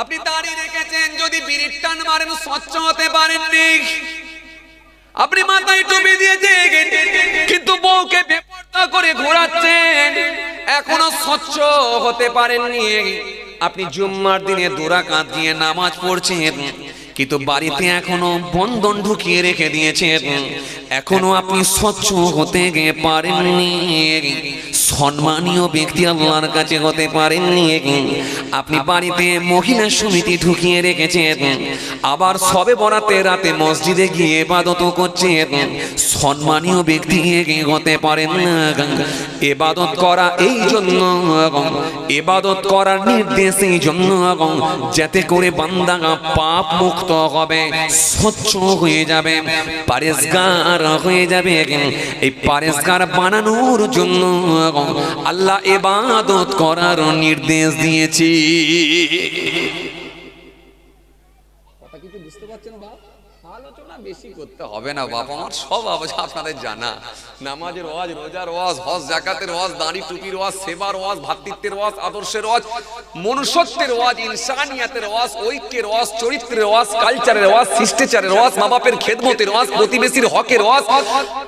আপনি দাঁড়িয়ে রেখেছেন, যদি বিড়ির টান মারেন স্বচ্ছ হতে পারেননি। আপনি মাথায় টুপি দিয়েছেন কিন্তু বউকে বেপরদা করে ঘোরাচ্ছেন, এখনো স্বচ্ছ হতে পারেননি। আপনি জুম্মার দিনে 2 রাকাত দিয়ে নামাজ পড়ছেন কিন্তু বাড়িতে এখনো বন্ধন ঢুকিয়ে রেখে দিয়েছেন, এখনো আপনি স্বচ্ছ হতে পারেননি। সম্মানীয় ব্যক্তি আল্লাহর কাছে হতে পারেননি। আপনি বাড়িতে মহিলা সমিতি ঢুকিয়ে রেখেছেন, আবার সবে বরাতে রাতে মসজিদে গিয়ে ইবাদত করছেন, সম্মানীয় ব্যক্তি হতে পারেন না। ইবাদত করা এই জন্য, ইবাদত করার নির্দেশ এই জন্য যাতে করে বান্দা পাপ মুক্ত হবে, স্বচ্ছ হয়ে যাবে, পরেশগার হয়ে যাবে। এই পরেশগার বানানোর জন্য আল্লাহ ইবাদত করার নির্দেশ দিয়েছি। কথা কিছু বুঝতে পারছেন বাপ? আলোচনা বেশি করতে হবে না বাপ আমার, সব আপনাদের জানা। নামাজের ওয়াজ, রোজার ওয়াজ, হজ যাকাতের ওয়াজ, দাড়ি টুপির ওয়াজ, সেবার ওয়াজ, ভ্রাতৃত্বের ওয়াজ, আদর্শের ওয়াজ, মনুষ্যত্বের ওয়াজ, ইনসানিয়াতের ওয়াজ, ঐক্যের ওয়াজ, চরিত্রের ওয়াজ, কালচারের ওয়াজ, শিষ্টাচারের ওয়াজ, মা বাপের খেদমতের ওয়াজ, প্রতিবেশীর হকের ওয়াজ,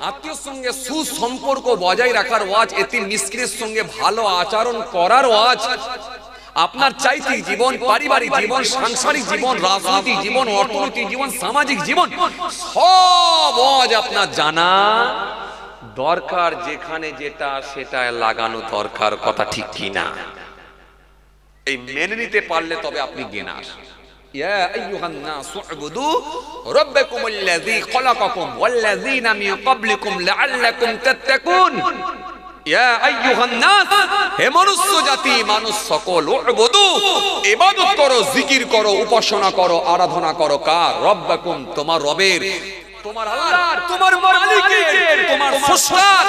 আত্মীয়র সঙ্গে সুসম্পর্ক বজায় রাখার ওয়াজ, এতিম মিসকিনের সঙ্গে ভালো আচরণ করার ওয়াজ, আপনার চাইতিক জীবন, পারিবারিক জীবন, সাংসারিক জীবন, রাজনৈতিক জীবন, অর্থনৈতিক জীবন, সামাজিক জীবন, সব ওয়াজ আপনার জানা দরকার। যেখানে যেটা সেটা লাগানো দরকার, কথা ঠিক কিনা? এই মেনে নিতে পারলে তবে আপনি জ্ঞান আসেন। ইয়া আইয়ুহান নাস উবুদু রাব্বাকুমুল্লাযী খলাকাকুম ওয়াল্লাযীনা মিন ক্বাবলিকুম লাআল্লাকুম তাত্তাকুন। ইয়া আইয়ুহান নাস, হে মনুষ্য জাতি, মানুষ সকল, উবুদু, ইবাদত করো, জিকির করো, উপাসনা করো, আরাধনা করো। কার? রব্বাকুম, তোমার রবের, তোমার আল্লাহর, তোমার মালিকের, তোমার স্রষ্টার।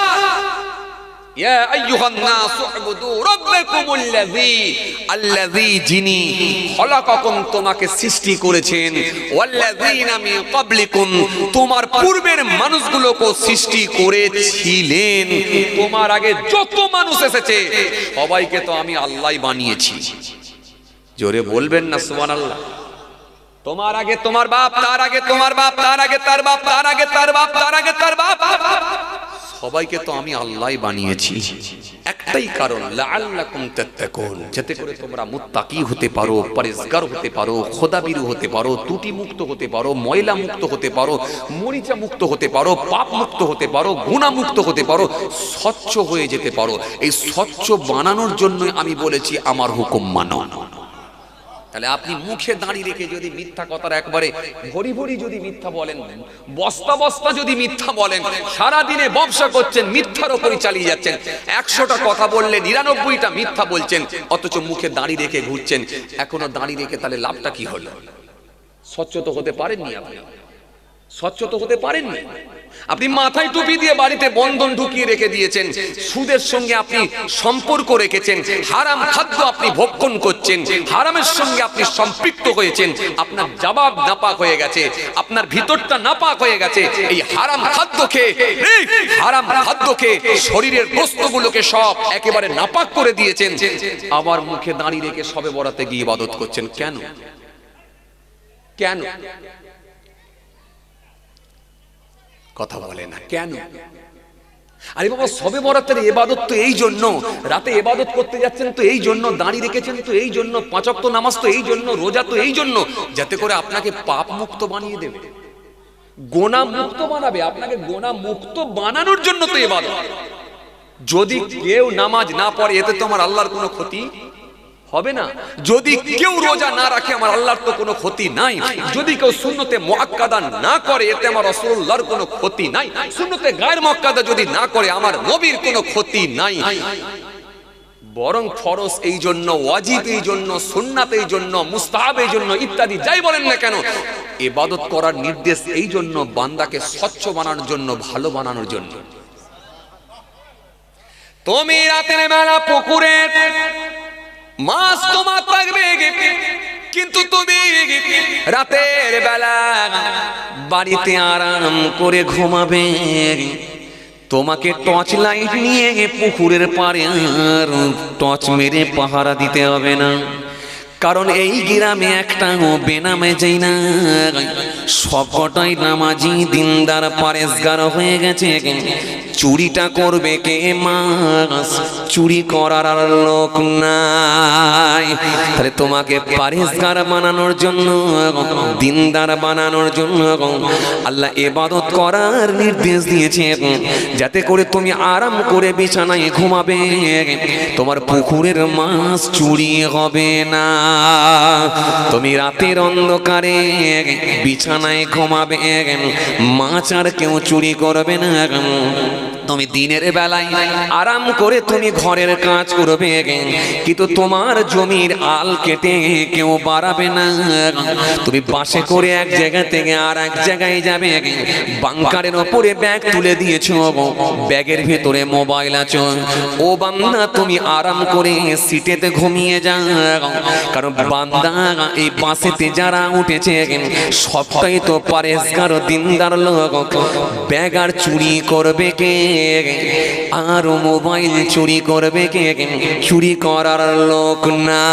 ইয়া আইয়ুহান নাস উবুদু রাব্বাকুমুল্লাযী, আল্লাযী, যিনি, খলাকাকুম, তোমাকে সৃষ্টি করেছেন, ওয়াল্লাযীনা মিন ক্বাবলিকুম, তোমার পূর্বের মানুষগুলোকে সৃষ্টি করেছিলেন। তোমার আগে যত মানুষ এসেছে সবাইকে তো আমি আল্লাহই বানিয়েছি। জোরে বলবেন না সুবহানাল্লাহ? তোমার আগে তোমার বাপ, তার আগে তোমার বাপ, তার আগে তার বাপ, তার আগে তার বাপ, তার আগে তার বাপ, সবাইকে তো আমি আল্লাহই বানিয়েছি। একটাই কারণ, লাআল্লাকুম তাত্তাকুন, যাতে করে তোমরা মুত্তাকি হতে পারো, পরেশগার হতে পারো, খোদাবিরু হতে পারো, ত্রুটি মুক্ত হতে পারো, ময়লা মুক্ত হতে পারো, মরিচা মুক্ত হতে পারো, পাপ মুক্ত হতে পারো, গুনাহ মুক্ত হতে পারো, স্বচ্ছ হয়ে যেতে পারো। এই স্বচ্ছ বানানোর জন্য আমি বলেছি আমার হুকুম মানো। তাহলে আপনি মুখে দাঁড়িয়ে রেখে যদি মিথ্যা কথার একবারে ভরি ভরি যদি মিথ্যা বলেন, বস্তা বস্তা যদি মিথ্যা বলেন, সারা দিনে ব্যবসা করছেন, মিথ্যার উপরই চালিয়ে যাচ্ছেন, 100টা কথা বললে 99টা মিথ্যা বলছেন, অথচ মুখে দাঁড়িয়ে রেখে ঘুরছেন, এখনো দাঁড়িয়ে রেখে তাহলে লাভটা কি হলো? স্বচ্ছ তো হতে পারেননি আপনি, স্বচ্ছ তো হতে পারেননি। আপনি মাথায় টুপি দিয়ে বাড়িতে বন্ধন ঢুকিয়ে রেখে দিয়েছেন, সুদের সঙ্গে আপনি সম্পর্ক রেখেছেন, হারাম খাদ্য আপনি ভক্ষণ করছেন, হারামের সঙ্গে আপনি সম্পৃক্ত হয়েছেন, আপনার জবাব নাপাক হয়ে গেছে, আপনার ভিতরটা নাপাক হয়ে গেছে। এই হারাম খাদ্য খেয়ে, হারাম খাদ্য খেয়ে শরীরের গোস্তগুলোকে সব একেবারে নাপাক করে দিয়েছেন, আবার মুখে দাঁড়িয়ে রেখে সবে বরাতে গিয়ে ইবাদত করছেন। কেন? কেন? কথা বলে না কেন? আরে বাবা, সবে বরাতের ইবাদত তো এই জন্য, রাতে ইবাদত করতে যাচ্ছেন তো এই জন্য, দাঁড়িয়ে রেখেছেন তো এই জন্য, 5 ওয়াক্ত নামাজ তো এই জন্য, রোজা তো এই জন্য, যাতে করে আপনাকে পাপ মুক্ত বানিয়ে দেবে, গোনা মুক্ত বানাবে। আপনাকে গোনা মুক্ত বানানোর জন্য তো ইবাদত। যদি কেউ নামাজ না পড়ে এতে তো আমার আল্লাহর কোনো ক্ষতি হবে না। যদি কেউ রোজা না রাখে আমার আল্লাহর তো কোনো ক্ষতি নাই। যদি কেউ সুন্নতে মুআক্কাদা না করে এতে আমার রাসূলুল্লাহর কোনো ক্ষতি নাই। সুন্নতে গায়র মুআক্কাদা যদি না করে আমার নবীর কোনো ক্ষতি নাই। বরং ফরজ এই জন্য, ওয়াজিব এই জন্য, সুন্নাত এই জন্য, মুস্তাহাব এই জন্য ইত্যাদি যাই বলেন না কেন, ইবাদত করার নির্দেশ এই জন্য বান্দাকে স্বচ্ছ বানানোর জন্য, ভালো বানানোর জন্য। তুমি রাতের বেলা পুকুরে মাছ তোমার থাকবে, কিন্তু তুমি রাতের বেলা বাড়িতে আরাম করে ঘুমাবে। তোমাকে টর্চ লাইট নিয়ে পুকুরের পাড়ে আর টর্চ মেরে পাহারা দিতে হবে না। কারণ এই গ্রামে একটা বেনামে যাই না, সবকটাই নামাজি দিনদার পরেশগার হয়ে গেছে। চুরিটা করবে কে? মাস চুরি করার আর লোক নাই। তাহলে তোমাকে পরেশগার বানানোর জন্য, দিনদার বানানোর জন্য আল্লাহ ইবাদত করার নির্দেশ দিয়েছে, যাতে করে তুমি আরাম করে বিছানায় ঘুমাবে, তোমার পুকুরের মাছ চুরি হবে না। তুমি রাতের অন্ধকারে বিছানায় ঘুমাবে, মাছ আর কেউ চুরি করবে না। তুমি দিনের বেলায় আরাম করে তুমি ঘরের কাজ করবে, কিন্তু তোমার জমির আল কেটে কেউ বাড়াবে না। তুমি বাসে করে এক জায়গা থেকে আর এক জায়গায় যাবে, বাংকারের ওপরে ব্যাগ তুলে দিয়েছো, ব্যাগের ভেতরে মোবাইল আছে, ও বান্দা তুমি আরাম করে সিটেতে ঘুমিয়ে যাও। কারণ বান্দা এই বাসেতে যারা উঠেছে সবটাই তো পরেশগার দিনদার লোক। ব্যাগ আর চুরি করবে কে? আর মোবাইল চুরি করবে কে? চুরি করার লোক না।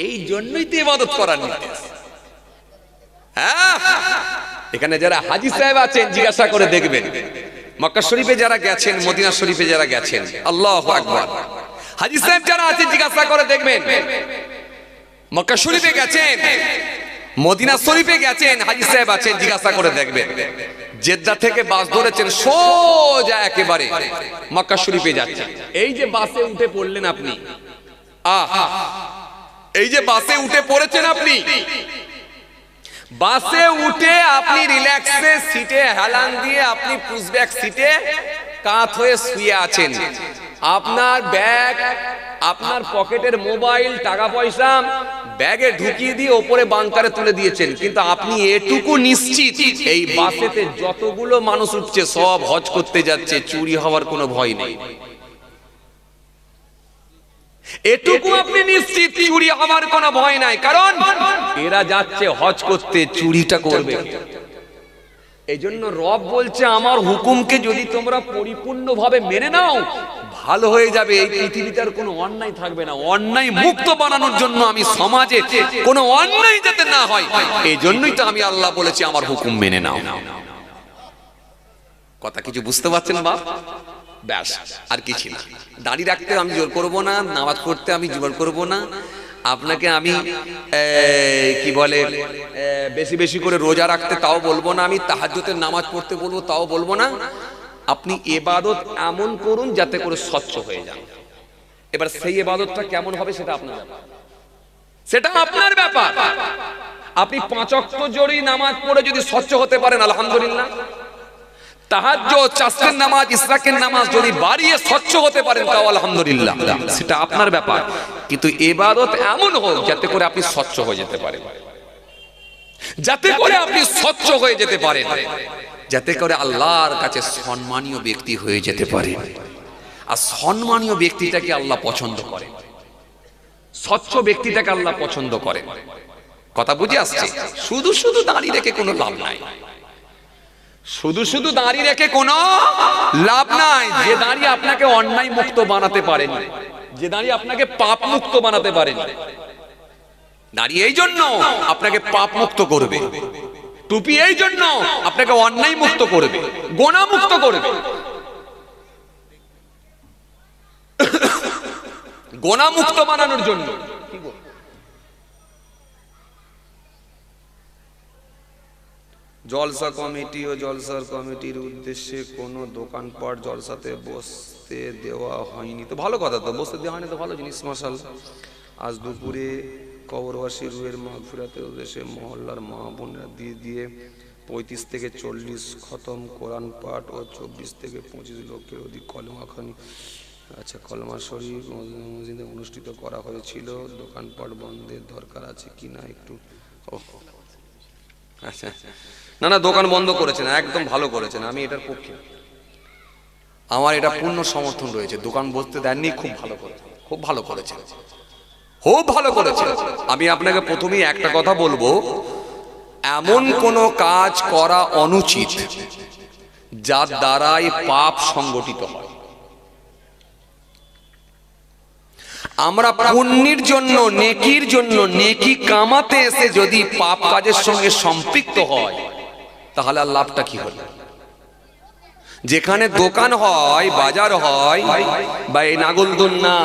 এই জন্যই তো ইবাদত করার নির্দেশ। হ্যাঁ, এখানে যারা হাজী সাহেব আছেন জিজ্ঞাসা করে দেখবেন, মক্কা শরীফে যারা গেছেন, মদিনা শরীফে যারা গেছেন, আল্লাহু আকবার, হাজী সাহেব যারা আছেন জিজ্ঞাসা করে দেখবেন, মক্কা শরীফে গেছেন, মদিনা শরীফে গেছেন, হাজী সাহেব আছেন, জিজ্ঞাসা করে দেখবেন, জেদ্দা থেকে বাস ধরেছেন সোজা একেবারে মক্কা শরীফে যাচ্ছেন। এই যে বাসে উঠে পড়লেন আপনি, এই যে বাসে উঠে পড়েছেন আপনি, বাসে উঠে আপনি রিল্যাক্সে সিটে হেলান দিয়ে আপনি পুশব্যাক সিটে কাত হয়ে শুয়ে আছেন। আপনার ব্যাগ, আপনার পকেটের মোবাইল, টাকা পয়সা ব্যাগে ঢুকিয়ে দিয়ে ওপরে বাংকারে তুলে দিয়েছেন, কিন্তু আপনি এটুকু নিশ্চিত এই বাসেতে যতগুলো মানুষ উঠছে সব হজ করতে যাচ্ছে, চুরি হওয়ার কোনো ভয় নেই। এটুকু আপনি নিশ্চিত চুরি হওয়ার কোনো ভয় নাই, কারণ এরা যাচ্ছে হজ করতে, চুরিটা করবে। এই জন্য রব বলছে আমার হুকুমকে যদি তোমরা পরিপূর্ণভাবে মেনে নাও ভালো হয়ে যাবে, এই পৃথিবীতে আর কোনো অন্যায় থাকবে না। অন্যায় মুক্ত বানানোর জন্য আমি সমাজে কোনো অন্যায় যাতে না হয়, এই জন্যই তো আমি আল্লাহ বলেছি আমার হুকুম মেনে নাও। কথা কিছু বুঝতে পারছেন বাপ? ব্যাস, আর কিছু না। দাঁড়িয়ে রাখতে আমি জোর করবো না, নামাজ পড়তে আমি জোর করবো না, আপনাকে আমি কি বলে বেশি বেশি করে রোজা রাখতে তাও বলবো না, আমি তাহাজ্জুদের নামাজ পড়তে বলবো তাও বলবো না। আপনি ইবাদত এমন করুন যাতে করে স্বচ্ছ হয়ে যান। এবার সেই ইবাদতটা কেমন হবে সেটা আপনার ব্যাপার, সেটা আপনার ব্যাপার। আপনি 5 ওয়াক্ত জোরে নামাজ পড়ে যদি স্বচ্ছ হতে পারেন আলহামদুলিল্লাহ, তাহাজ্জুদ, চাষের নামাজ, ইশরাকের নামাজ যদি বাড়িয়ে স্বচ্ছ হতে পারেন তাও আলহামদুলিল্লাহ, সেটা আপনার ব্যাপার। কিন্তু ইবাদত এমন হোক যাতে করে আপনি স্বচ্ছ হয়ে যেতে পারেন, যাতে করে আপনি স্বচ্ছ হয়ে যেতে পারেন, যাতে করে আল্লাহর কাছে সম্মানীয় ব্যক্তি হয়ে যেতে পারেন। আর সম্মানীয় ব্যক্তিটাকে আল্লাহ পছন্দ করে, স্বচ্ছ ব্যক্তিটাকে আল্লাহ পছন্দ করে। কথা বুঝে আসছে? শুধু শুধু দাঁড়িয়ে রেখে কোনো লাভ নাই, শুধু শুধু দাঁড়িয়ে রেখে কোনো লাভ নাই। যে দাঁড়িয়ে আপনাকে অন্যায় মুক্ত বানাতে পারেন, যে দাঁড়িয়ে আপনাকে পাপ মুক্ত বানাতে পারেন, দাঁড়িয়ে এই জন্য আপনাকে পাপ মুক্ত করবে, টুপি এই জন্য আপনাকে অন্যায় মুক্ত করবে, গোনাহ মুক্ত করবে, গোনাহ মুক্ত বানানোর জন্য। জলসা কমিটি ও জলসার কমিটির উদ্দেশ্যে কোনো দোকানপাট জলসাতে বসতে দেওয়া হয়নি। তো ভালো কথা, তো বসতে দেওয়া হয়নি তো ভালো জিনিস, মাশাআল্লাহ। আজ দুপুরে কবরবাসী রুহের মাগফিরাতের উদ্দেশ্যে মহল্লার মা বোনেরা দিয়ে 35 থেকে 40 খতম কোরআন পাঠ ও 24 থেকে 25 লক্ষের অধিক কলমা খানি, আচ্ছা, কলমা শরীফ মসজিদে অনুষ্ঠিত করা হয়েছিল। দোকানপাট বন্ধের দরকার আছে কিনা একটু। আচ্ছা, না না, দোকান বন্ধ করেছেন, একদম ভালো করেছেন, আমি এটার পক্ষে, আমার এটা পূর্ণ সমর্থন রয়েছে। দোকান বসতে দেননি, খুব ভালো করেছেন, খুব ভালো করেছেন, খুব ভালো করেছেন। আমি আপনাকে প্রথমেই একটা কথা বলবো, এমন কোন কাজ করা অনুচিত যার দ্বারাই পাপ সংগঠিত হয়। আমরা পুণ্যের জন্য, নেকির জন্য, নেকি কামাতে এসে যদি পাপ কাজের সঙ্গে সম্পৃক্ত হয়, তাহলে আর লাভটা কি হলো? যেখানে দোকান হয়, বাজার হয়, বা এই নাগলদোলনা,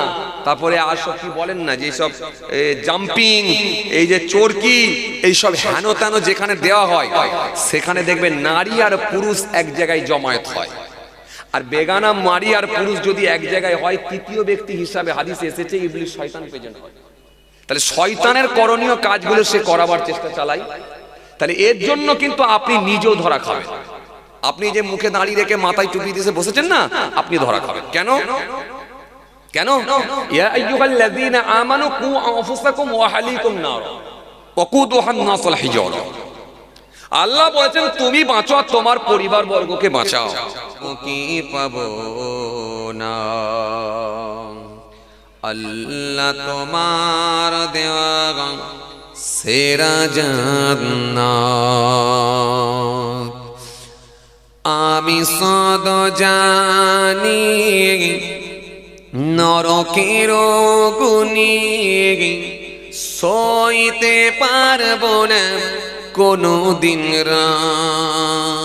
তারপরে আর সব কি বলেন না, যেসব জাম্পিং, এই যে চরকি, এইসব হেন তেন যেখানে দেওয়া হয়, সেখানে দেখবেন নারী আর পুরুষ এক জায়গায় জমায়েত হয়। আর বেগানা নারী আর পুরুষ যদি এক জায়গায় হয়, তৃতীয় ব্যক্তি হিসাবে হাদিসে এসেছে ইবলিস, শয়তান প্রেজেন্ট হয়। তাহলে শয়তানের করণীয় কাজগুলো সে করাবার চেষ্টা চালায়। তাহলে এর জন্য কিন্তু আপনি নিজেও ধরা খাবেন। আপনি যে মুখে দাঁড়িয়ে রেখে মাথায় টুপি দিয়ে বসেছেন না, আপনি ধরা খাবেন। কেন? কেন? ইয়া আইয়ুহাল্লাযীনা আমানু কু আনফুসাকুম ওয়া আহলিকুম নার ওয়াকুদুহান নাস ওয়াল হিজারা। আল্লাহ বলেছেন তুমি বাঁচো আর তোমার পরিবার বর্গকে বাঁচাও। কি পাবো না আল্লাহ তোমার দেওয়া সেরা জান্নাত। আমি সদ জানি নরকের গুনি সইতে পারবো না কোনো দিন রাত।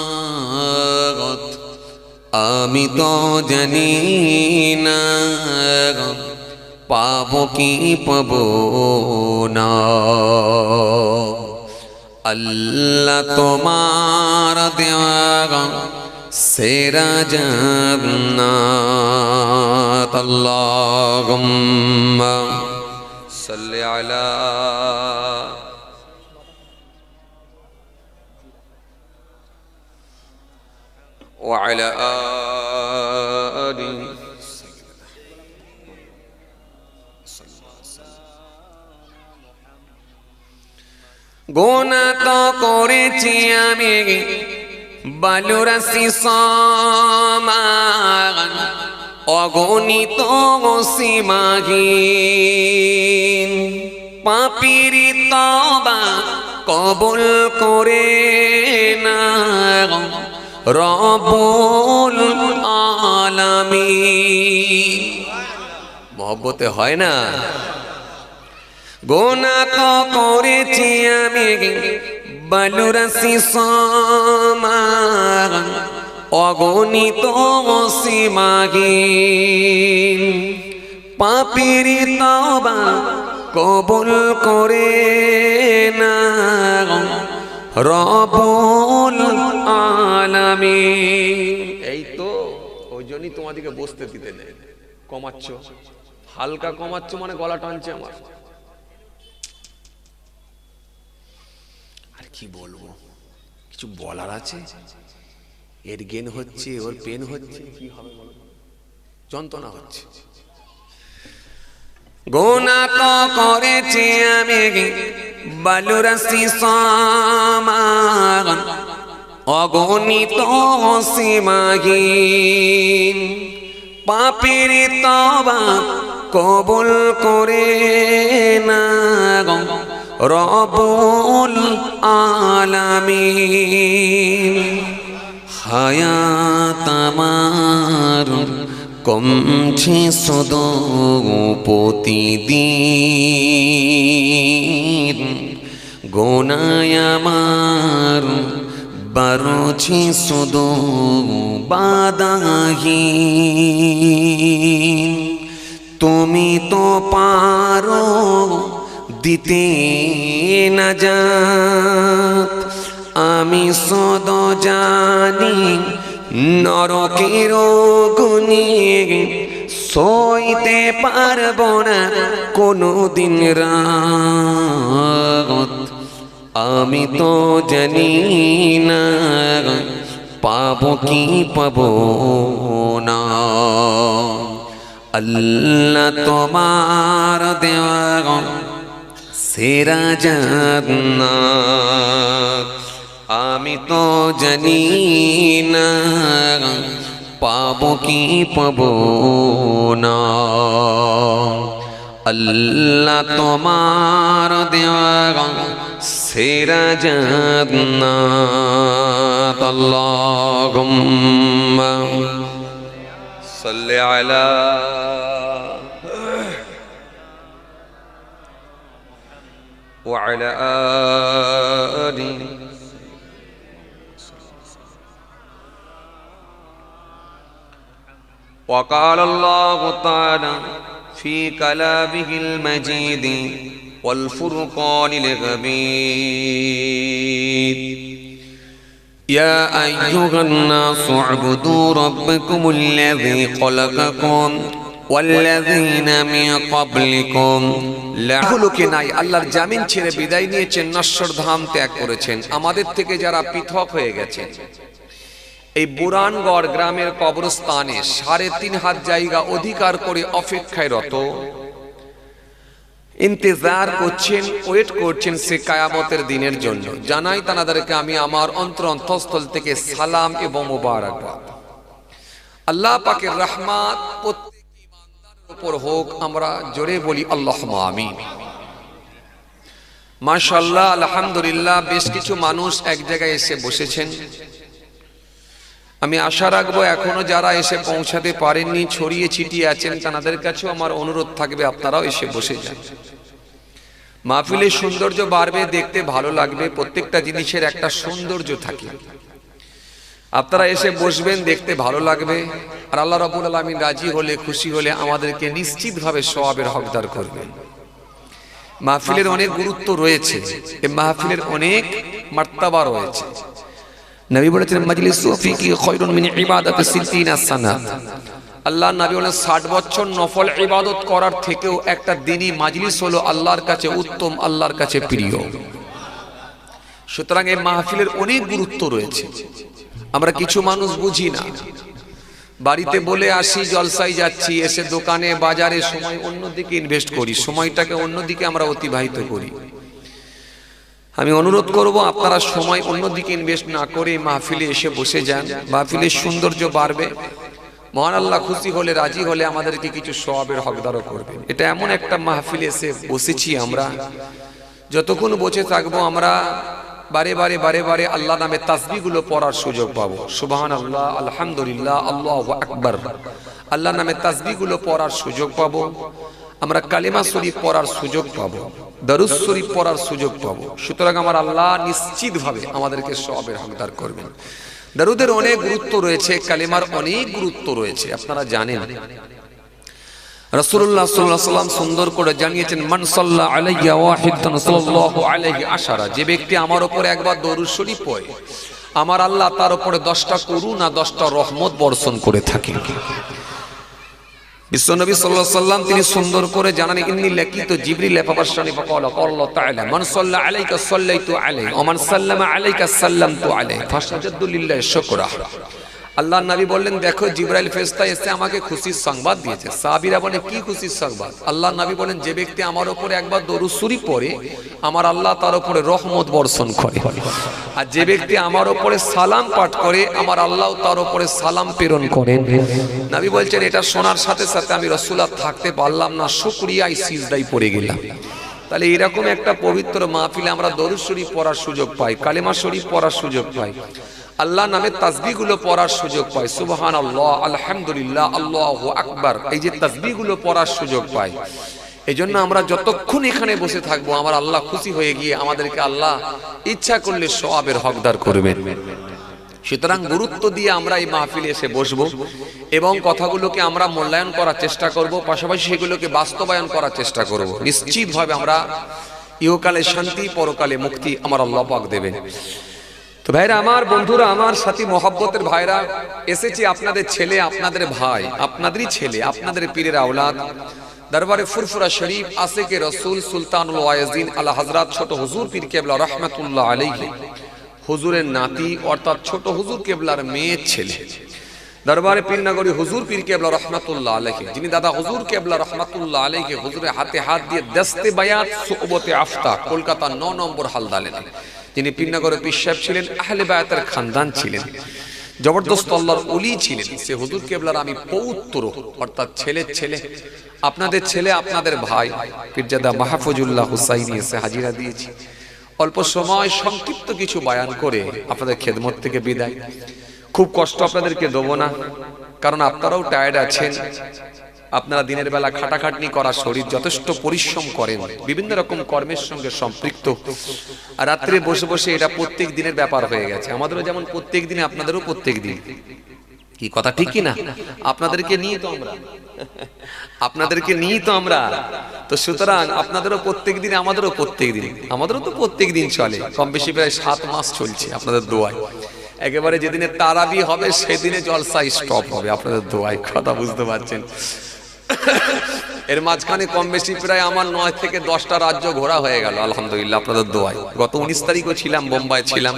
আমি তো জানি না পাবো কি পাবো না। আল্লাহ তোমার দেওয়া সেরা জান্নাত। আল্লাহুম্মা সাল্লি আলা ওয়া আলা আলি। গোনা তো করেছি আমি বালুরাশি সমান, অগণিত সীমাহীন। পাপীর তওবা কবুল করে না রব্বুল আলামিন। মহব্বতে হয় না? গোনা তো করেছি আমি বালুরাশি সমান, অগণিত সীমাহীন। পাপীর তওবা কবুল করে না রব্বুল আলামিন। এই তো ওই জন্যই তোমাদেরকে বসতে দিতে নেই। কমাচ্ছ, হালকা কমাচ্ছ মানে গলা টানছে আমার। আর কি বলবো, কিছু বলার আছে? এর গেন হচ্ছে, ওর পেন হচ্ছে, কি হবে যন্ত্রণা হচ্ছে। গোনা তো করেছি আমি বালুরাশি সমান, অগণিত সীমাহীন। পাপীর তওবা কবুল করে না রব্বুল আলামিন। হায়াত আমার কমছে শুধু প্রতিদিন, গোনায় আমার বাড়ছে শুধু বাধাহীন। তুমি তো পারো দিতে নাজাত, আমি সদ জানি নরকের গুনি সইতে পারবো না কোনো দিন রাত। আমি তো জানি না পাবো কি পাবো না। আল্লাহ তোমার দেওয়া সেরা জান্নাত। আমি তো জানি না পাবো কি পাবো না। আল্লাহ তোমার দেওয়া সেরা জান্নাত। আল্লাহুম্মা সাল্লি আলা وعلى آله وقال الله تعالى في كلامه المجيد والفرقان الحميد يا أيها الناس اعبدوا ربكم الذي خلقكم والذين من قبلكم গুলোকে নাই আল্লাহর জামিন ছেড়ে বিদায় নিয়েছেন, নশ্বর ধাম ত্যাগ করেছেন। আমাদের থেকে যারা পৃথক হয়ে গেছেন, এই বুরানগড় গ্রামের কবরস্থানে ৩.৫ হাত জায়গা অধিকার করে অপেক্ষায় রত, ইন্তজার করছেন, ওয়েট করছেন সে কায়ামতের দিনের জন্য। জানাই তাদেরকে আমি আমার অন্তঃস্থল থেকে সালাম এবং মোবারকবাদ। আল্লাহ পাকের রহমত প্রত্যেক ইমানদারের উপর হোক, আমরা জোরে বলি আল্লাহুম্মা আমিন। মাশাআল্লাহ, আলহামদুলিল্লাহ, বেশ কিছু মানুষ এক জায়গায় এসে বসেছেন। আমি আশা রাখবো এখনো যারা এসে পৌঁছাতে পারেননি, ছড়িয়ে ছিটিয়ে আছেন, তাদের কাছেও আমার অনুরোধ থাকবে আপনারাও এসে বসে যান। মাহফিলের সৌন্দর্য বাড়বে, দেখতে ভালো লাগবে। প্রত্যেকটা জিনিসের একটা সৌন্দর্য থাকে। আপনারা এসে বসবেন, দেখতে ভালো লাগবে। আর আল্লাহ রাব্বুল আলামিন রাজি হলে, খুশি হলে আমাদেরকে নিশ্চিতভাবে সওয়াবের হকদার করবেন। মাহফিলের অনেক গুরুত্ব রয়েছে, এই মাহফিলের অনেক মার্তাবা রয়েছে। নবী বলেছেন মাজলিসু ফিকি খায়রুন মিন ইবাদাতি 60 সানা। আল্লাহ নবী বলেন 60 বছর নফল ইবাদত করার থেকেও একটা দিনই মাজলিস হলো আল্লাহর কাছে উত্তম, আল্লাহর কাছে প্রিয়। সুতরাং এই মাহফিলের অনেক গুরুত্ব রয়েছে। আমরা কিছু মানুষ বুঝি না, বাড়িতে বলে আসি জলসায় যাচ্ছি, এসে দোকানে বাজারে সময় অন্যদিকে ইনভেস্ট করি, সময়টাকে অন্যদিকে আমরা অতিবাহিত করি। আমি অনুরোধ করব আপনারা সময় অন্যদিকে ইনভেস্ট না করে মাহফিলে এসে বসে যান। মাহফিলের সৌন্দর্য বাড়বে, মহান আল্লাহ খুশি হলে, রাজি হলে আমাদেরকে কিছু সওয়াবের হকদারও করবেন। এটা এমন একটা মাহফিলে এসে বসেছি আমরা, যতক্ষণ বসে থাকবো আমরা বারে বারে বারে বারে আল্লাহ নামে তাসবিহগুলো পড়ার সুযোগ পাবো। সুবহানাল্লাহ, আলহামদুলিল্লাহ, আল্লাহু আকবার, আল্লাহ নামে তাসবিহগুলো পড়ার সুযোগ পাবো। আমরা কালিমা শরীফ পড়ার সুযোগ পাবো, দরুদ শরীফ পড়ার সুযোগ পাবো। সুতরাং আমার আল্লাহ নিশ্চিতভাবে আমাদেরকে সওয়াবের হকদার করবেন। দরুদের অনেক গুরুত্ব রয়েছে, কালিমার অনেক গুরুত্ব রয়েছে, আপনারা জানেন। রাসূলুল্লাহ সাল্লাল্লাহু আলাইহি ওয়াসাল্লাম সুন্দর করে জানিয়েছেন, মান সাল্লা আলাইয়া ওয়াহিদান সাল্লাল্লাহু আলাইহি আশারা। যে ব্যক্তি আমার উপর একবার দরুদ শরীফ পড়ে, আমার আল্লাহ তার উপরে 10টা করুণা, 10টা রহমত বর্ষণ করে থাকেন। বিশ্বনবী সাল্লাল্লাহু আলাইহি ওয়াসাল্লাম তিনি সুন্দর করে জানান, ইন্নী লাকিতু জিবরিল ফাবাশশানি ফাকালা আল্লাহু তাআলা মান সাল্লা আলাইকা সাল্লাইতু আলাইহি ওয়া মান সাল্লামা আলাইকা সাল্লামতু আলাইহি ফাশাদাদু লিল্লাহি শুকরা। আল্লাহ নবী বললেন, দেখো জিবরাইল ফেরেশতা এসে আমাকে খুশির সংবাদ দিয়েছে। সাহাবীরা বলে, কি খুশির সংবাদ? আল্লাহ নবী বলেন, যে ব্যক্তি আমার উপরে একবার দরুদ শরীফ পড়ে, আমার আল্লাহ তার উপরে রহমত বর্ষণ করে। আর যে ব্যক্তি আমার উপরে সালাম পাঠ করে, আমার আল্লাহ তার উপরে সালাম প্রেরণ করেন। নবী বলছেন, এটা শোনার সাথে সাথে আমি রাসূলুল্লাহ থাকতে পারলাম না, শুকরিয়ায় সিজদায় পড়ে গেলাম। তাহলে এরকম একটা পবিত্র মাহফিলে আমরা দরুদ শরীফ পড়ার সুযোগ পাই, কালেমা শরীফ পড়ার সুযোগ পাই, আল্লাহ নামে তাসবিহগুলো পড়ার সুযোগ পাই। সুবহানাল্লাহ, আলহামদুলিল্লাহ, আল্লাহু আকবার, এই যে তাসবিহগুলো পড়ার সুযোগ পাই। এই জন্য আমরা যতক্ষণ এখানে বসে থাকবো, আমার আল্লাহ খুশি হয়ে গিয়ে আমাদেরকে আল্লাহ ইচ্ছা করলে সওয়াবের হকদার করবেন। সুতরাং গুরুত্ব দিয়ে আমরা এই মাহফিলে এসে বসবো এবং কথাগুলোকে আমরা মূল্যায়ন করার চেষ্টা করব, পাশাপাশি সেগুলোকে বাস্তবায়ন করার চেষ্টা করব। নিশ্চিতভাবে আমরা ইহকালে শান্তি, পরকালে মুক্তি আমার আল্লাহ পাক দেবেন। তো ভাইরা আমার, বন্ধুরা আমার, সাথী মহব্বতের ভাইরা, এসেছি আপনাদের ছেলে, আপনাদের ভাই, আপনাদেরই ছেলে, আপনাদের পীরের আওলাদ, দরবারে ফুরফুরা শরীফ, আশিকে রাসূল, সুলতানুল ওয়াইজিন আলা হযরত ছোট হুজুর পীর কেবলা রাহমাতুল্লাহ আলাইহি, হুজুরের নাতি অর্থাৎ ছোট হুজুর কেবলার মেয়ের ছেলে, দরবারে পীরনগরী হুজুর পীর কেবলা রাহমাতুল্লাহ আলাইহি, যিনি দাদা হুজুর কেবলা রাহমাতুল্লাহ আলাইহি হুজুরের হাতে হাত দিয়ে দস্তে বায়াত সুবতে আফতা, কলকাতা 9 নম্বর হালদালেন, যিনি পীরনগরের পীর সাহেব ছিলেন, আহলে বায়াতের খানদান ছিলেন, জবরদস্ত আল্লাহর ওলি ছিলেন। সে হুজুর কেবলার আমি পৌত্র অর্থাৎ ছেলের ছেলে, আপনাদের ছেলে, আপনাদের ভাই পীরজাদা মাহফুজুল্লাহ হুসাইনি এসে হাজিরা দিয়েছি। অল্প সময় সংক্ষিপ্ত কিছু বয়ান করে আপনাদের খেদমত থেকে বিদায়। খুব কষ্ট আপনাদেরকে দেবো না, কারণ আপনারাও টায়ার্ড আছেন, আপনারা দিনের বেলা খাটাখাটনি করা শরীর যথেষ্ট পরিশ্রম করেন, বিভিন্ন রকম কর্মের সঙ্গে সম্পৃক্ত, আর রাত্রে বসে বসে এটা প্রত্যেক দিনের ব্যাপার হয়ে গেছে। আমাদেরও যেমন প্রত্যেক দিন, আপনাদেরও প্রত্যেক দিন। কি কথা ঠিক কি না? আপনাদেরকে নিয়ে তো আমরা তো সুতরাং আপনাদেরও প্রত্যেক দিন, আমাদেরও প্রত্যেক দিন, আমাদেরও তো প্রত্যেক দিন চলে, কম বেশি প্রায় 7 মাস চলছে আপনাদের দোয়ায়। একেবারে যেদিনে তারাবি হবে সেদিনে জলসা স্টপ হবে আপনাদের দোয়ায়, কথা বুঝতে পারছেন? এর মাঝখানে কম বেশি প্রায় আমার 9 থেকে 10টা রাজ্য ঘোরা হয়ে গেল আলহামদুলিল্লাহ আপনাদের দোয়ায়। গত 19 তারিখও ছিলাম, বোম্বাই ছিলাম,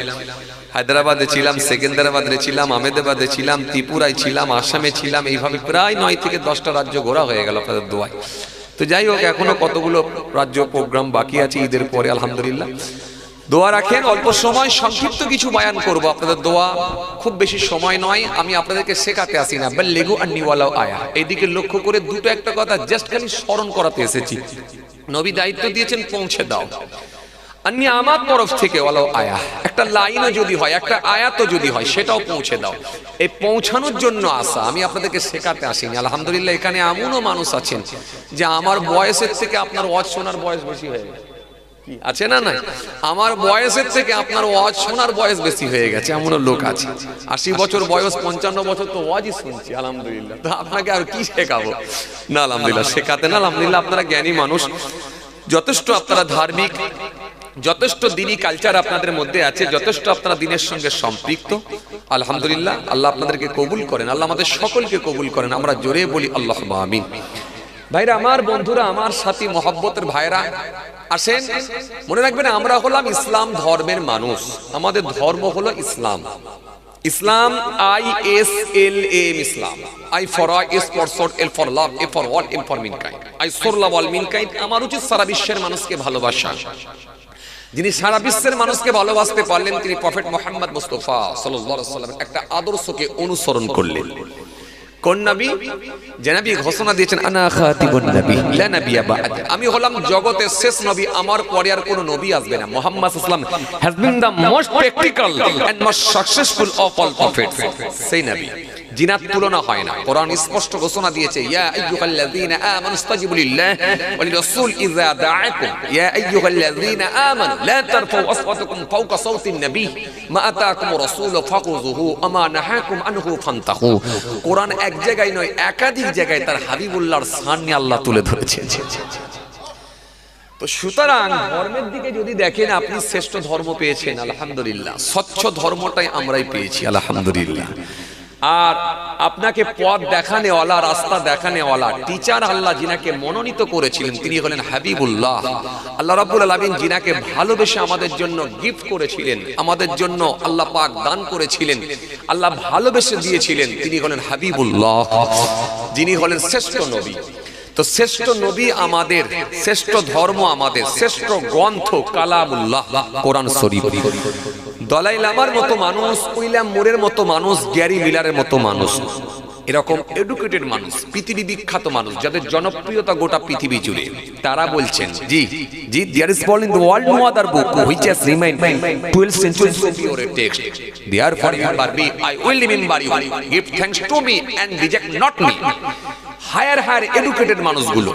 হায়দ্রাবাদে ছিলাম, সেকেন্দ্রাবাদে ছিলাম, আহমেদাবাদে ছিলাম, ত্রিপুরায় ছিলাম, আসামে ছিলাম, এইভাবে প্রায় 9 থেকে 10টা রাজ্য ঘোরা হয়ে গেল আপনাদের দোয়ায়। তো যাই হোক, এখনো কতগুলো রাজ্য প্রোগ্রাম বাকি আছে ঈদের পরে আলহামদুলিল্লাহ। দোয়া রাখেন, অল্প সময় সংক্ষিপ্ত কিছু বয়ান করব, আপনাদের দোয়া খুব বেশি সময় নয়। আমি আপনাদেরকে শেখাতে আসি না, বাল্লিগু আন্নি ওয়ালাউ আয়া, এইদিকে লক্ষ্য করে দুটো একটা কথা জাস্ট খালি স্মরণ করাতে এসেছি। নবী দায়িত্ব দিয়েছেন পৌঁছে দাও, আন্নি আমার তরফ থেকে ওয়ালাউ আয়া, একটা লাইনও যদি হয়, একটা আয়াতও যদি হয়, সেটাও পৌঁছে দাও। এই পৌঁছানোর জন্য আসা, আমি আপনাদেরকে শেখাতে আসিনি। আলহামদুলিল্লাহ এখানে এমনও মানুষ আছেন যে আমার বয়সের থেকে আপনার ওয়াজ শোনার বয়স বেশি হয়ে গেছে, আছে না? নাই, আমার বয়সের থেকে আপনার ওয়াজ শোনার বয়স বেশি হয়ে গেছে, এমনও লোক আছে। 80 বছর বয়স, 55 বছর তো ওয়াজই শুনছি আলহামদুলিল্লাহ। তো আপনাকে আর কি শেখাবো? না আলহামদুলিল্লাহ শেখাতে না, আলহামদুলিল্লাহ আপনারা জ্ঞানী মানুষ, যথেষ্ট আপনারা ধার্মিক, যথেষ্ট দিনই কালচার আপনাদের মধ্যে আছে, যথেষ্ট আপনারা দিনের সঙ্গে সম্পৃক্ত আলহামদুলিল্লাহ। আল্লাহ আপনাদেরকে কবুল করেন, আল্লাহ আমাদের সকলকে কবুল করেন। আমরা জোরে বলি আল্লাহুম্মা আমিন। ভাইরা আমার, বন্ধুরা আমার, সাথী মহব্বতের ভাইরা আসেন, মনে রাখবেন আমরা হলাম ইসলাম ধর্মের মানুষ, আমাদের ধর্ম হলো ইসলাম। ইসলাম ISLAM, Islam, I for I, S for sword, L for love, A for all, M for mankind, I so love all mankind। আমার উচিত সারা বিশ্বের মানুষকে ভালোবাসা। যিনি সারা বিশ্বের মানুষকে ভালোবাসতে পারলেন তিনি প্রফেট মুহাম্মদ মুস্তাফা সাল্লাল্লাহু আলাইহি ওয়াসাল্লামের একটা আদর্শকে অনুসরণ করলেন। কোন নবী? যে নবী ঘোষণা দিয়েছেন আনা খাতিবুন নবী লা নাবিয়্যা বা'দ, আমি হলাম জগতের শেষ নবী, আমার পরে আর কোনো নবী আসবে না। মুহাম্মদ সাল্লাল্লাহু আলাইহি ওয়াসাল্লাম has been the most practical and most successful of all prophets, সেই নবী জিনার তুলনা হয় না। কোরআন স্পষ্ট ঘোষণা দিয়েছে, ইয়া আইয়ুহাল্লাযীনা আমানু ইসতাজিবু লিল্লাহি ওয়া লিরাসূল ইযা দাআকুম, ইয়া আইয়ুহাল্লাযীনা আমানু লা তারফাউ আসওয়াতাকুম ফাওকা সাওতিন নবী মা আতাকুম রাসূলু ফাখুযুহু ওয়া মা নাহাকুম আনহু ফান্তাহু। কোরআন এক জায়গায় নয়, একাধিক জায়গায় তার হাবিবুল্লাহর শান নিয়ে আল্লাহ তুলে ধরেছেন। তো সুতরাং ধর্মের দিকে যদি দেখেন, আপনি শ্রেষ্ঠ ধর্ম পেয়েছেন আলহামদুলিল্লাহ, স্বচ্ছ ধর্মটাই আমরাই পেয়েছি আলহামদুলিল্লাহ। আর আপনাকে পথ দেখানেওয়ালা, রাস্তা দেখানেওয়ালা টিচার আল্লাহ যিনাকে মনোনীত করেছিলেন তিনি হলেন হাবিবুল্লাহ। আল্লাহ রাব্বুল আলামিন যিনাকে ভালোবেসে আমাদের জন্য গিফট করেছিলেন, আমাদের জন্য আল্লাহ পাক দান করেছিলেন, আল্লাহ ভালোবেসে দিয়েছিলেন, তিনি হলেন হাবিবুল্লাহ, যিনি হলেন শ্রেষ্ঠ নবী। তো শ্রেষ্ঠ নবী আমাদের, শ্রেষ্ঠ ধর্ম আমাদের, শ্রেষ্ঠ গ্রন্থ কালামুল্লাহ কোরআন শরীফ। দলাই লামার মতো মানুষ, উইলিয়াম মুরের মতো মানুষ, গ্যারি মিলারের মতো মানুষ, এরকম এডুকেটেড মানুষ, পৃথিবী বিখ্যাত মানুষ যাদের জনপ্রিয়তা গোটা পৃথিবী জুড়ে, তারা বলছেন জি জি there is born in the world no other book which has remained 12th century superior text, therefore remember me, I will remember you, give thanks to me and reject not me। Higher educated মানুষগুলো,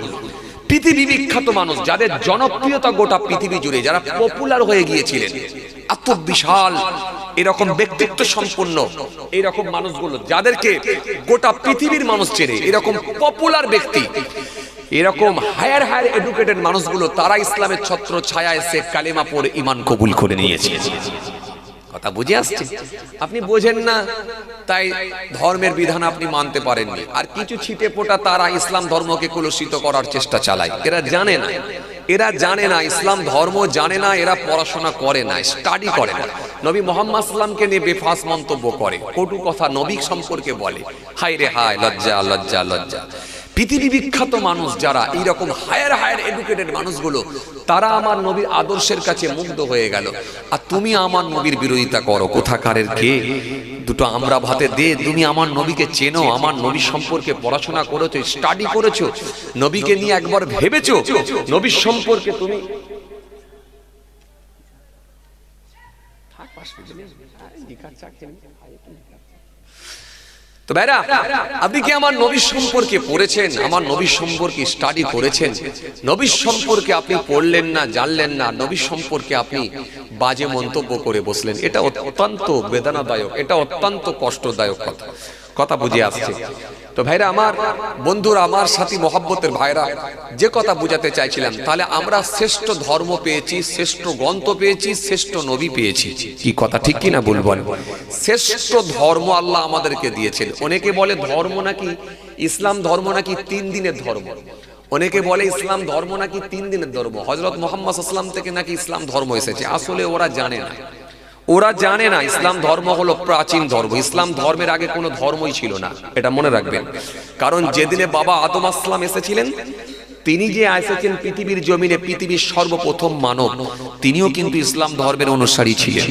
পৃথিবী বিখ্যাত মানুষ, যাদের জনপ্রিয়তা গোটা পৃথিবী জুড়ে, যারা পপুলার হয়ে গিয়েছিলেন, এত বিশাল এরকম ব্যক্তিত্ব সম্পন্ন এরকম মানুষগুলো, যাদেরকে গোটা পৃথিবীর মানুষ চেনে, এরকম পপুলার ব্যক্তি, এরকম হায়ার এডুকেটেড মানুষগুলো, তারা ইসলামের ছত্র ছায়া এসে কালেমা পড়ে ঈমান কবুল করে নিয়েছে। কথা বুঝে আসছে? আপনি বোঝেন না, তাই ধর্মের বিধান আপনি মানতে পারেননি। আর কিছু ছিটে পোটা তারা ইসলাম ধর্মকে কলুষিত করার চেষ্টা চালায়। এরা জানে না, এরা জানে না ইসলাম ধর্ম জানে না, এরা পড়াশোনা করে না, স্টাডি করে না। নবী মুহাম্মদ সাল্লামকে নিয়ে বেফাস মন্তব্য করে, কটু কথা নবী সম্পর্কে বলে। হায় রে হায়, লজ্জা লজ্জা লজ্জা। পৃথিবী বিখ্যাত মানুষ যারা, এইরকম হায়ার এডুকেটেড মানুষগুলো, তারা আমার নবীর আদর্শের কাছে মুগ্ধ হয়ে গেল। আর তুমি আমার নবীর বিরোধিতা করো, কোথাকারের কে? দুটো আমরা ভাতে দে, তুমি আমার নবীকে চেনো, আমার নবী সম্পর্কে পড়াশোনা করেছো, স্টাডি করেছো, নবীকে নিয়ে একবার ভেবেছো, নবীর সম্পর্কে তুমি তো ভাইরা, আপনি কি আমার নবীর সম্পর্কে পড়েছেন? আমার নবীর সম্পর্কে স্টাডি করেছেন? নবীর সম্পর্কে আপনি পড়লেন না, জানলেন না, নবীর সম্পর্কে আপনি বাজে মন্তব্য করে বসলেন। এটা অত্যন্ত বেদনাদায়ক, এটা অত্যন্ত কষ্টদায়ক কথা বুঝে আসছে। তো ভাইরা আমার, বন্ধুরা আমার, সাথী মহব্বতের ভাইরা, যে কথা বুঝাতে চাইছিলাম, তাহলে আমরা শ্রেষ্ঠ ধর্ম পেয়েছি, শ্রেষ্ঠ গ্রন্থ পেয়েছি, শ্রেষ্ঠ নবী পেয়েছি। কি কথা ঠিক কিনা বলবেন? শ্রেষ্ঠ ধর্ম আল্লাহ আমাদেরকে দিয়েছেন। অনেকে বলে ধর্ম নাকি, ইসলাম ধর্ম নাকি 3 দিনের ধর্ম। অনেকে বলে ইসলাম ধর্ম নাকি 3 দিনের ধর্ম, হযরত মুহাম্মদ সাল্লাল্লাহু আলাইহি ওয়াসাল্লাম থেকে নাকি ইসলাম ধর্ম এসেছে। আসলে ওরা জানে না, ওরা জানে না ইসলাম ধর্ম হলো প্রাচীন ধর্ম। ইসলাম ধর্মের আগে কোনো ধর্মই ছিল না, এটা মনে রাখবেন। কারণ যেদিনে বাবা আদম আলাইহিস সালাম এসেছিলেন, তিনি যে এসেছেন পৃথিবীর জমিনে, পৃথিবীর সর্বপ্রথম মানব, তিনিও কিন্তু ইসলাম ধর্মের অনুসারী ছিলেন।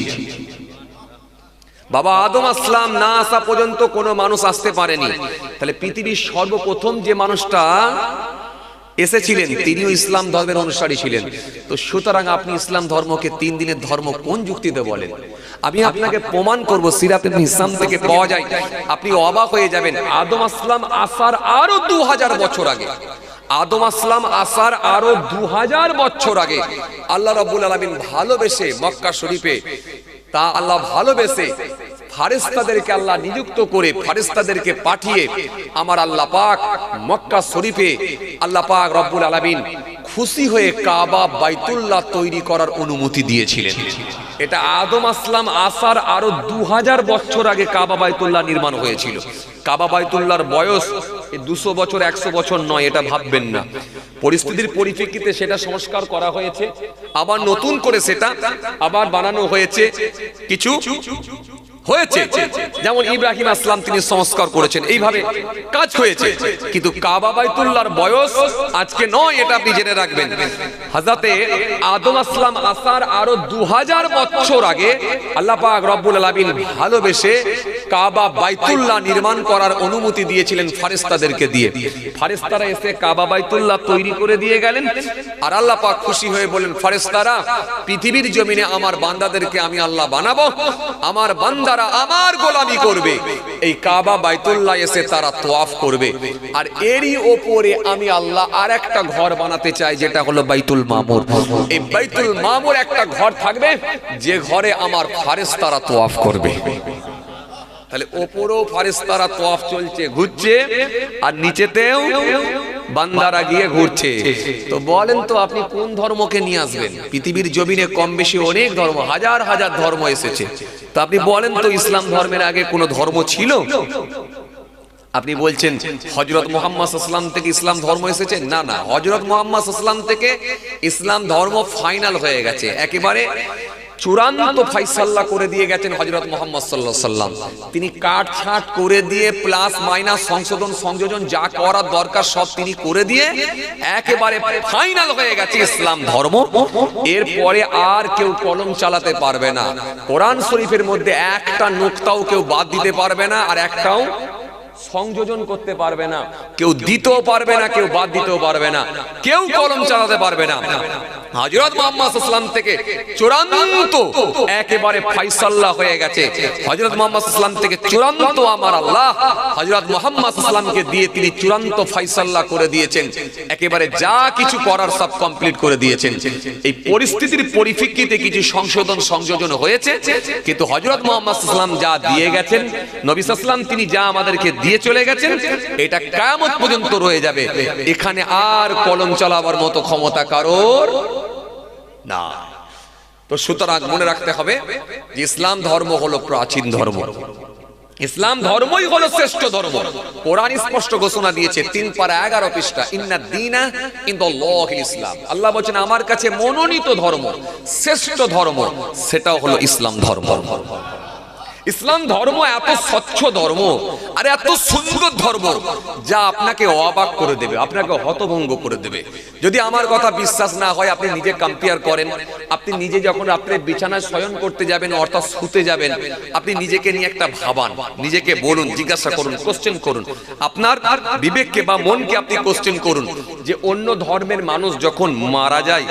বাবা আদম আলাইহিস সালাম না আসা পর্যন্ত কোনো মানুষ আসতে পারেনি। তাহলে পৃথিবীর সর্বপ্রথম যে মানুষটা এসেছিলেন, তিনিও ইসলাম ধর্মের অনুসারী ছিলেন। তো সুতরাং আপনি ইসলাম ধর্মকে 3 দিনের ধর্ম কোন যুক্তিতে বলেন? আমি আপনাকে প্রমাণ করব, সিরাত ইবনে হিসাম থেকে পাওয়া যায়। আপনি অবাক হয়ে যাবেন। আদম আলাইহিস সালাম আসার আরো 2000 বছর আগে, আদম আলাইহিস সালাম আসার আরো 2000 বছর আগে আল্লাহ রাব্বুল আলামিন ভালোবেসে মক্কা শরীফে, তা আল্লাহ ভালোবেসে ফারেস্তাদেরকে আল্লাহ নিযুক্ত করে, ফারেস্তাদেরকে পাঠিয়ে আমার আল্লাহ পাক মক্কা শরীফে আল্লাহ পাক রব্বুল আলামিন খুশি হয়ে কাবা বাইতুল্লাহ তৈরি করার অনুমতি দিয়েছিলেন। এটা আদম আলাইহিস সালাম আসার আরো 2000 বছর আগে কাবা বাইতুল্লাহ নির্মাণ হয়েছিল। কাবা বাইতুল্লাহর বয়স 200 বছর 100 বছর নয়, এটা ভাববেন না। পরিস্থিতির পরিপ্রেক্ষিতে সেটা সংস্কার করা হয়েছে, আবার নতুন করে সেটা আবার বানানো হয়েছে, কিছু হয়েছে। যেমন ইব্রাহিম আলাইহিস সালাম তিনি সংস্কার করেছেন, এইভাবে কাজ হয়েছে। কিন্তু কাবা বাইতুল্লাহর বয়স আজকে নয়, এটা আপনি জেনে রাখবেন। হযরতে আদম আলাইহিস সালাম আসার আরো 2000 বছর আগে আল্লাহ পাক রব্বুল আলামিন ভালোবেসে কাবা বাইতুল্লাহ নির্মাণ করার অনুমতি দিয়েছিলেন ফেরেশতাদেরকে দিয়ে। ফেরেশতারা এসে কাবা বাইতুল্লাহ তৈরি করে দিয়ে গেলেন। আর আল্লাহ পাক খুশি হয়ে বলেন, ফেরেশতারা পৃথিবীর জমিনে আমার বান্দাদেরকে আমি আল্লাহ বানাবো, আমার বান্দারা আমার গোলামি করবে, এই কাবা বাইতুল্লাহ এসে তারা তওয়াফ করবে। আর এরই ওপরে আমি আল্লাহ আর একটা ঘর বানাতে চাই, যেটা হলো বাইতুল মামুর। এই বাইতুল মামুর একটা ঘর থাকবে, যে ঘরে আমার ফেরেশতারা তওয়াফ করবে। তাহলে ওপরেও ফেরেশতারা তওয়াফ চলছে, ঘুরছে, আর নিচেতেও বান্দারা গিয়ে ঘুরছে। তো বলেন তো আপনি কোন ধর্মকে নিয়ে আসবেন? পৃথিবীর জমিনে কম বেশি অনেক ধর্ম, হাজার হাজার ধর্ম এসেছে। তো আপনি বলেন তো ইসলাম ধর্মের আগে কোনো ধর্ম ছিল? আপনি বলছেন হযরত মুহাম্মদ সাল্লাল্লাহু আলাইহি ওয়াসাল্লাম থেকে ইসলাম ধর্ম এসেছে? না না, হযরত মুহাম্মদ সাল্লাল্লাহু আলাইহি ওয়াসাল্লাম থেকে ইসলাম ধর্ম ফাইনাল হয়ে গেছে, একেবারে চূড়ান্ত ফাইসাল্লা করে দিয়ে গেছেন হযরত মুহাম্মদ সাল্লাল্লাহু আলাইহি ওয়াসাল্লাম। তিনি কাটছাট করে দিয়ে প্লাস মাইনাস সংশোধন সংযোজন যা করার দরকার সব তিনি করে দিয়ে একেবারে ফাইনাল হয়ে গেছে ইসলাম ধর্ম। এরপরে আর কেউ কলম চালাতে পারবে না। কোরআন শরীফের মধ্যে একটা নুকতাও কেউ বাদ দিতে পারবে না, আর একটাও সংযোজন করতে পারবে না। কেউ দিতেও পারবে না, কেউ বাদ দিতেও পারবে না, কেউ কলম চালাতে পারবে না। হযরত মুহাম্মদ সাল্লাল্লাহু আলাইহি ওয়াসাল্লাম থেকে চূড়ান্ত একেবারে ফাইসাল্লা হয়ে গেছে। হযরত মুহাম্মদ সাল্লাল্লাহু আলাইহি ওয়াসাল্লাম থেকে চূড়ান্ত আমার আল্লাহ হযরত মুহাম্মদ সাল্লাল্লাহু আলাইহি ওয়াসাল্লামকে দিয়ে তিনি চূড়ান্ত ফাইসাল্লা করে দিয়েছেন। একেবারে যা কিছু করার সব কমপ্লিট করে দিয়েছেন। এই পরিস্থিতির পরিপ্রেক্ষিতে কিছু সংশোধন সংযোজন হয়েছে, কিন্তু হযরত মুহাম্মদ সাল্লাল্লাহু আলাইহি ওয়াসাল্লাম যা দিয়ে গেছেন, নবী সাল্লাল্লাহু আলাইহি ওয়াসাল্লাম তিনি যা আমাদেরকে দিয়ে চলে গেছেন, এটা কিয়ামত পর্যন্ত রয়ে যাবে। এখানে আর কলম চালাবার মতো ক্ষমতা কারোর না। তো সুতরাং মনে রাখতে হবে যে ইসলাম ধর্ম হলো প্রাচীন ধর্ম, ইসলাম ধর্মই হলো শ্রেষ্ঠ ধর্ম। কোরআন স্পষ্ট ঘোষণা দিয়েছে 3 পারা 11 পৃষ্ঠা, ইন্নাদ দীনা ইনদাল্লাহিল ইসলাম। আল্লাহ বলেন আমার কাছে মনোনীত ধর্ম, শ্রেষ্ঠ ধর্ম, সেটাও হলো ইসলাম ধর্ম। ইসলাম ধর্ম এত স্বচ্ছ ধর্ম আর এত সুন্দর ধর্ম, যা আপনাকে অবাক করে দেবে, আপনাকে হতভম্ব করে দেবে। যদি আমার কথা বিশ্বাস না হয়, আপনি নিজে কম্পেয়ার করেন। আপনি নিজে যখন আপনি বিছানায় শয়ন করতে যাবেন, অর্থাৎ শুতে যাবেন, আপনি নিজেকে নিয়ে একটা ভাবান, নিজেকে বলুন, জিজ্ঞাসা করুন, কোশ্চেন করুন, আপনার বিবেককে বা মনকে আপনি কোশ্চেন করুন যে অন্য ধর্মের মানুষ যখন মারা যায়,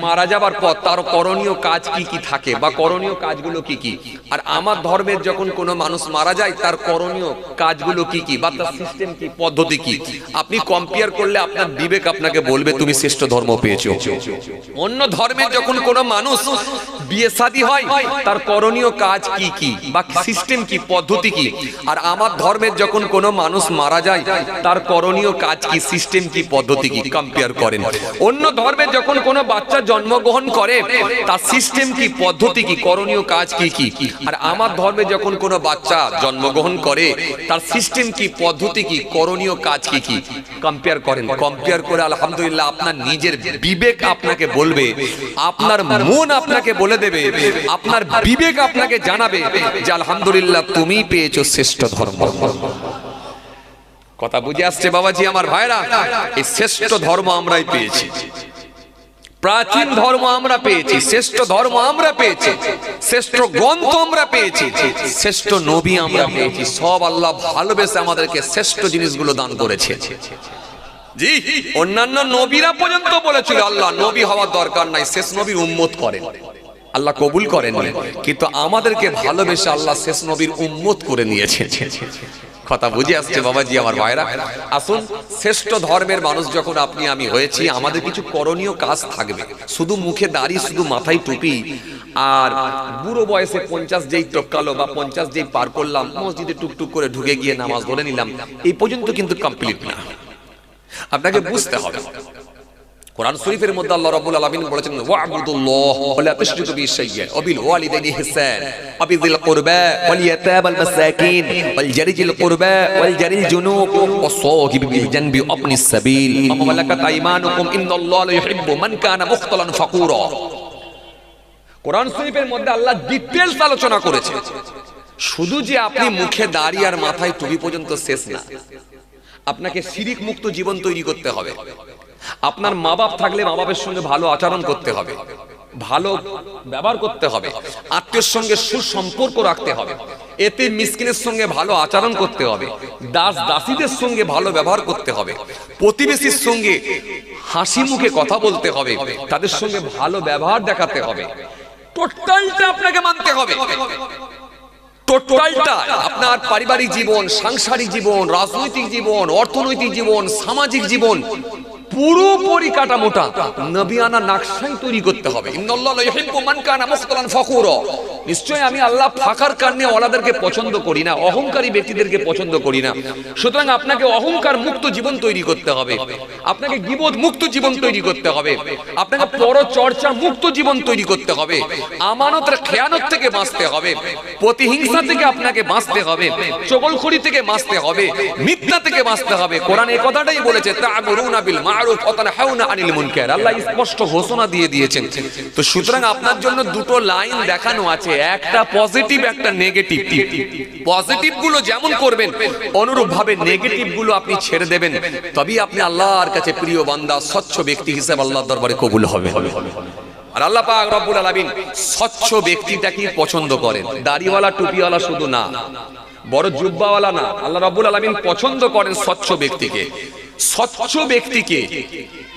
মারা যাবার পর তার করণীয় কাজ কি কি থাকে বা করণীয় কাজগুলো কি কি, আর আমার ধর্মের যখন কোনো মানুষ মারা যায় তার করণীয় কাজগুলো কি কি বা তার সিস্টেম কি, পদ্ধতি কি, আপনি কম্পেয়ার করলে আপনার বিবেক আপনাকে বলবে তুমি শ্রেষ্ঠ ধর্ম পেয়েছো। অন্য ধর্মের যখন কোনো মানুষ বিয়ে শাদী হয় তার করণীয় কাজ কি কি বা সিস্টেম কি, পদ্ধতি কি, আর আমার ধর্মের যখন কোনো মানুষ মারা যায় তার করণীয় কাজ কি, সিস্টেম কি, পদ্ধতি কি, কম্পেয়ার করেন। অন্য ধর্মের যখন কোনো বাচ্চা জন্মগ্রহণ করে তার সিস্টেম কি, পদ্ধতি কি, করণীয় কাজ কি কি, আর আমার ধর্মে যখন কোনো বাচ্চা জন্মগ্রহণ করে তার সিস্টেম কি, পদ্ধতি কি, করণীয় কাজ কি কি, কম্পেয়ার করেন। কম্পেয়ার করে আলহামদুলিল্লাহ আপনার নিজের বিবেক আপনাকে বলবে, আপনার মন আপনাকে বলে দেবে, আপনার বিবেক আপনাকে জানাবে যে আলহামদুলিল্লাহ তুমি পেয়েছো শ্রেষ্ঠ ধর্ম। কথা বুঝে আসছে বাবাজি আমার ভাইরা? এই শ্রেষ্ঠ ধর্ম আমরাই পেয়েছি, প্রাচীন ধর্ম আমরা পেয়েছি, শ্রেষ্ঠ ধর্ম আমরা পেয়েছি, শ্রেষ্ঠ গ্রন্থ আমরা পেয়েছি, শ্রেষ্ঠ নবী আমরা পেয়েছি। সব আল্লাহ ভালোবেসে আমাদেরকে শ্রেষ্ঠ জিনিসগুলো দান করেছে। জি, অন্যান্য নবীরা পর্যন্ত বলেছিল আল্লাহ নবী হওয়ার দরকার নাই, শেষ নবীর উম্মত করেন, আল্লাহ কবুল করেন, কিন্তু আমাদেরকে ভালোবেসে আল্লাহ শেষ নবীর উম্মত করে নিয়েছে। কথা বুঝে আসছে বাবাজি আমার ভাইরা? আসুন, শ্রেষ্ঠ ধর্মের মানুষ যখন আপনি আমি হয়েছি, আমাদের কিছু করণীয় কাজ থাকবে। শুধু মুখে দাড়ি, শুধু মাথায় টুপি আর বুড়ো বয়সে 50 যেই টপকালো বা 50 যেই পার করলাম, মসজিদে টুকটুক করে ঢুকে গিয়ে নামাজ ধরে নিলাম, এই পর্যন্ত কিন্তু কমপ্লিট না। আপনাকে বুঝতে হবে কোরআন শরীফের মধ্যে আল্লাহ রাব্বুল আলামিন বলেছেন ওয়া'বুদুল্লাহ ওয়া লা তুশরিকু বিহি শাইয়্যান ওয়া বিল ওয়ালিদাইনি ইহসান ওয়া বিযিল কুরবা ওয়াল ইয়াতামা ওয়াল মাসাকিন ওয়াল জারিজিল কুরবা ওয়াল জারিল জুনুব ওয়াস সাহিবি বিল জানবি ওয়া ইবনিস সাবিল ওয়া মালাকাত আইমানুকুম ইন্নাল্লাহা লা ইউহিব্বু মান কানা মুখতালান ফাকুরা। কোরআন শরীফের মধ্যে আল্লাহ ডিটেইলস আলোচনা করেছে। শুধু যে আপনি মুখে দাড়ি আর মাথায় টুপি পর্যন্ত শেষ না, আপনাকে শিরিক মুক্ত জীবন তৈরি করতে হবে। আপনার মা বাপ থাকলে মা বাপের সঙ্গে ভালো আচরণ করতে হবে, ভালো ব্যবহার করতে হবে, আত্মীয়ের সঙ্গে সুসম্পর্ক রাখতে হবে, এতে মিসকিনের সঙ্গে ভালো আচরণ করতে হবে, দাস দাসীদের সঙ্গে ভালো ব্যবহার করতে হবে, প্রতিবেশীর সঙ্গে হাসি মুখে কথা বলতে হবে, তাদের সঙ্গে ভালো ব্যবহার দেখাতে হবে। টোটালটা আপনাকে মানতে হবে। টোটালটা আপনার পারিবারিক জীবন, সাংসারিক জীবন, রাজনৈতিক জীবন, অর্থনৈতিক জীবন, সামাজিক জীবন, পুরো পরিকাঠামোটা নবিয়ানা নকশায় তৈরি করতে হবে। ইন্নাল্লাহা লা ইউহিব্বু মান কানা মুখতালান ফাকুরা। নিশ্চয়ই আমি আল্লাহ ফাকার কান্নে ওয়ালাদেরকে পছন্দ করি না, অহংকারী ব্যক্তিদেরকে পছন্দ করি না। সুতরাং আপনাকে অহংকার মুক্ত জীবন তৈরি করতে হবে, আপনাকে গীবত মুক্ত জীবন তৈরি করতে হবে, আপনাকে পরচর্চা মুক্ত জীবন তৈরি করতে হবে, আমানতের খেয়ানত থেকে বাঁচতে হবে, প্রতিহিংসা থেকে আপনাকে বাঁচতে হবে, চগলখড়ি থেকে বাঁচতে হবে, মিথ্যা থেকে বাঁচতে হবে। কোরআন এই কথাটাই বলেছে, তা'মুরুনা বিল মা'রুফ ওয়া তানহাউনা আনিল মুনকার। আল্লাহ স্পষ্ট ঘোষণা দিয়ে দিয়েছেন। তো সুতরাং আপনার জন্য দুটো লাইন দেখানো আছে, একটা পজিটিভ, একটা নেগেটিভ। পজিটিভ গুলো যেমন করবেন অনুরূপ ভাবে নেগেটিভ গুলো আপনি ছেড়ে দেবেন, তবেই আপনি আল্লাহর কাছে প্রিয় বান্দা, স্বচ্ছ ব্যক্তি হিসেবে আল্লাহর দরবারে কবুল হবে। আর আল্লাহ পাক রব্বুল আলামিন স্বচ্ছ ব্যক্তিটাকে পছন্দ করেন, দাড়িওয়ালা টুপিওয়ালা শুধু না, বড় জুব্বাওয়ালা না। আল্লাহ রব্বুল আলামিন পছন্দ করেন স্বচ্ছ ব্যক্তিকে, স্বচ্ছ ব্যক্তিকে,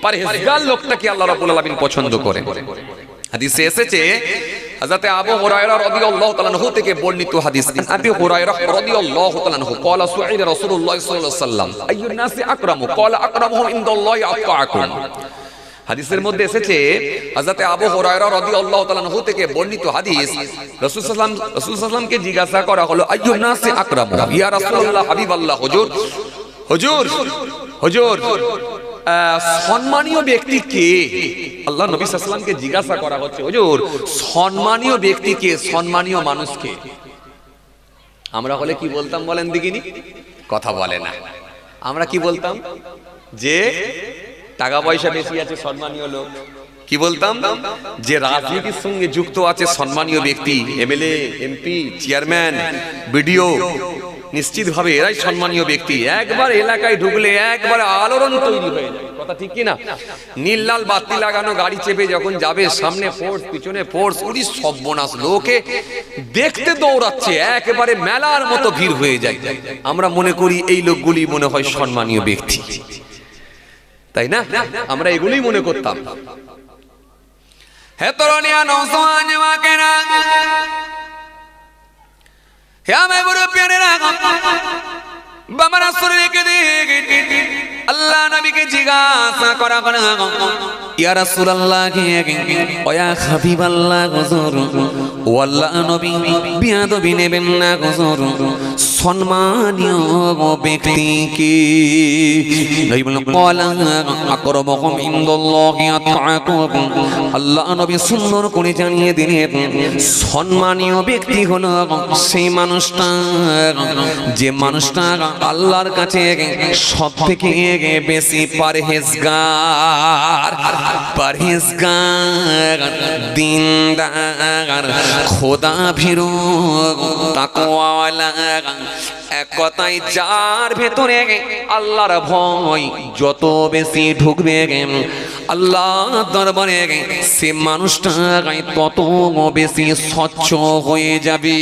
পরহেজগার লোকটাকে আল্লাহ রাব্বুল আলামিন পছন্দ করেন। হাদিসে এসেছে হযরত আবু হুরায়রা রাদিয়াল্লাহু তাআলা আনহু থেকে বর্ণিত হাদিস, আবু হুরায়রা রাদিয়াল্লাহু তাআলা আনহু قال سئل رسول الله صلى الله عليه وسلم اي الناس اكرم قال اكرمهم عند الله اتقاكم। হাদিসের মধ্যে এসেছে হযরত আবু হুরায়রা রাদিয়াল্লাহু তাআলা আনহু থেকে বর্ণিত হাদিস, রাসূল সাল্লাল্লাহু আলাইহি ওয়াসাল্লামকে জিজ্ঞাসা করা হলো আইয়ুন নাসি আকরাম, ইয়া রাসূলুল্লাহ, হাবিবাল্লাহ, হুজুর হুজুর হুজুর সম্মানীয় ব্যক্তি কে? আল্লাহ নবী সাল্লাল্লাহু আলাইহি ওয়াসাল্লামকে জিজ্ঞাসা করা হচ্ছে, হুজুর সম্মানীয় ব্যক্তি কে, সম্মানীয় মানুষ কে? আমরা হলে কি বলতাম বলেন দেখিনি? কথা বলে না। আমরা কি বলতাম? যে টাকা পয়সা বেশি আছে সম্মানীয় লোক। কি বলতাম? যে রাজনীতির সঙ্গে যুক্ত আছে সম্মানীয় ব্যক্তি, এমএলএ, এমপি, চেয়ারম্যান, বিডিও, নিশ্চিত ভাবে এরাই সম্মানীয় ব্যক্তি। একবার এলাকায় ঢুকলে একবার আলোড়ন তৈরি হয়ে যায়। কথা ঠিক কি না? নীল লাল বাতি লাগানো গাড়ি চেপে যখন যাবে, সামনে ফোর্স, পিছনে ফোর্স, উড়ি সর্বনাশ, লোকে দেখতে দৌড়াচ্ছে, একেবারে মেলার মতো ভিড় হয়ে যায়। আমরা মনে করি এই লোকগুলি মনে হয় সম্মানীয় ব্যক্তি, তাই না? আমরা এগুলোই মনে করতাম। হে তরুণিয়া নওজোয়ান যুবকেরা, হে আমার বড় প্যারেরা বাবা রাসূল রেখে দে আল্লাহ নবীকে জিজ্ঞাসা করা ইয়া রাসূলুল্লাহ ওয়া ইয়া হাবিবাল্লাহ হুজুর ও আল্লাহ নবী বিয়াদবি নেবেন না হুজুর সম্মানীয় ব্যক্তি কি নবী বলেন ক্বালা আকরামুকুম ইনদাল্লাহি আতআকুম আল্লাহ নবী সুন্দর করে জানিয়ে দিলেন সম্মানীয় ব্যক্তি হলো সেই মানুষটা যে মানুষটা আল্লাহর কাছে সবথেকে বেশি পরহেজগার দিনদার খোদা ভীরু তাকওয়াওয়ালা এক কথায় যার ভেতরে আল্লাহর ভয় যত বেশি ঢুকবে আল্লাহ দরবারে সে মানুষটা তত বেশি স্বচ্ছ হয়ে যাবে।